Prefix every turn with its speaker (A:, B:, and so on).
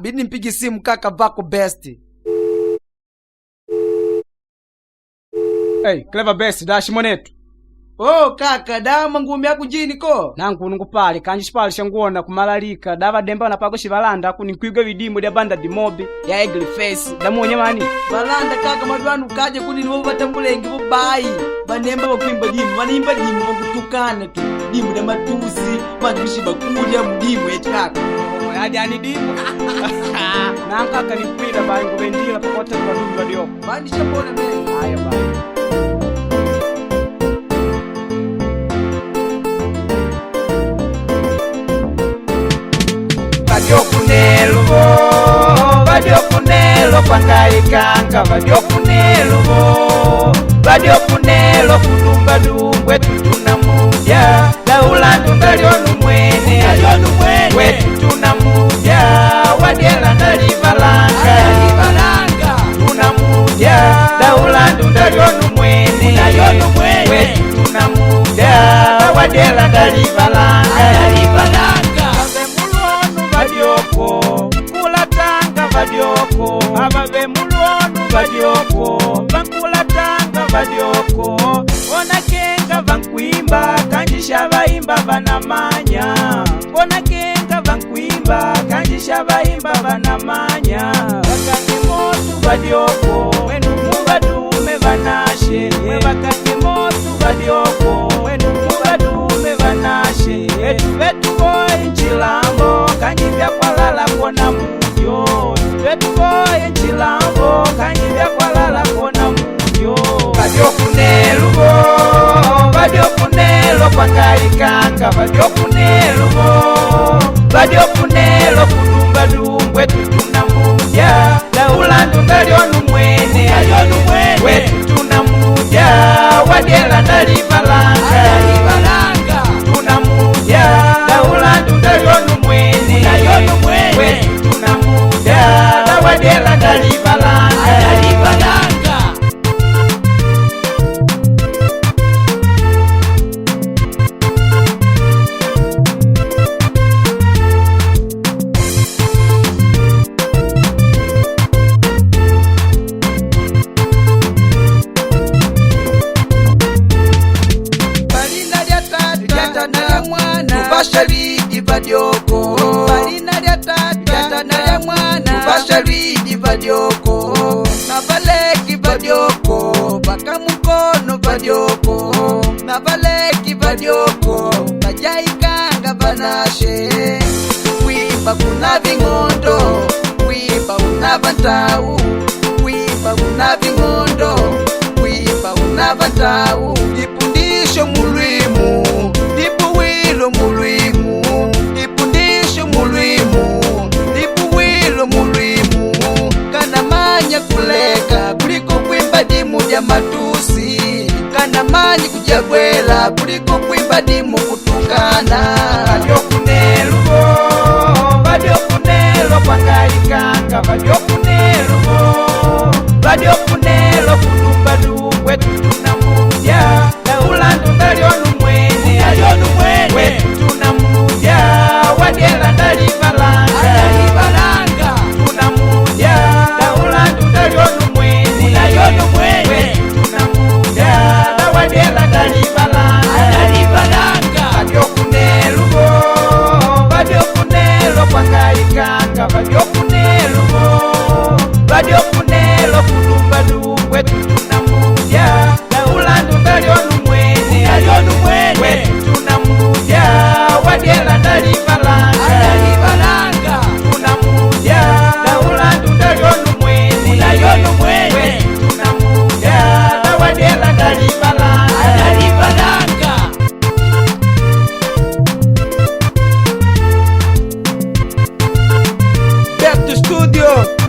A: Bidi nimpige simu kaka Vako Best.
B: Hey, Clever Best, dashi monetu.
A: Oh kaka, dama ngumi yako njini ko?
B: Nangu nungupale, kanji pale shanguona kumalalika. Dava demba wanapago shivalanda kunikwiga vidimu dia banda di mobi ya ugly face. Damu nyamani.
A: Balanda kaka madwanu kaje kuni niwo batambulenge bo bayi. Banemba bakwimba dimu, banimba dimu bakutukana tu. Dimu da matusi, bandushi bakulya mudimu kaka.
B: Hadi ani dimu. Nanka kanipida bayi ngubendila pakote kwa ndugu badio.
A: Bandi shambona mbe.
B: Haya bayi. Badiokunelo pangaikanga badiokunelo kudumba dungwe tutuna muja daulandu ndalionu mwene wetu tuna muja wadiela ndalivalanga tuna muja daulandu ndalionu mwene wetu tuna muja wadiela ndalivalanga Badioko, abave muluonu badioko, bankula tanga badioko, ona kenga bankwimba, kanjisha baimba banamanya, ona kenga bankwimba, kanjisha baimba banamanya, bakange motu badioko, wenu mubadume banashe, bakange motu badioko, wenu mubadume banashe, betu boy nchilambo, kanjibya kwalala kona mujo, betu boy nchilambo kanyibya kwalala kona mujo badiokunelo pangaikanga badiokunelo kudumba dungwe tutuna muja daulandu ndalionu mwene wetu tuna muja wadiela ndalivalanga tuna muja daulandu ndalionu mwene wetu tuna muja wadela ndalivalanga
A: Balina lya tata na lya mwana tubashalidi badioko balina lya tata na lya mwana tubashalidi badioko na baleki badioko bakamukono badioko na baleki badioko bajaikanga banashe wimba kuna vingondo wimba una bantau wimba una vingondo wimba una bantau dipundisho mulwimu dipuwilo mulwimu dipundisho mulwimu dipuwilo mulwimu kana manya kuleka kuliko kwimba dimu ya matusi kana manya kujagwela kuliko kwimba dimu kutukana badiokunelo pangaikanga badiokunelo kudumba dungwe tutuna muja daulandu ndalionu mwene wetu tuna muja wadiela ndalivalanga tuna muja daulandu ndalionu mwene wetu tuna muja wadiela ndalivalanga badiokunelo pangaikanga badiokunelo kudumba dungwe tutuna muja daulandu ndalionu mwene wetu tuna muja wadiela ndalivalanga tuna muja daulandu ndalionu mwene wetu tuna muja wadiela ndalivalanga Back to studio.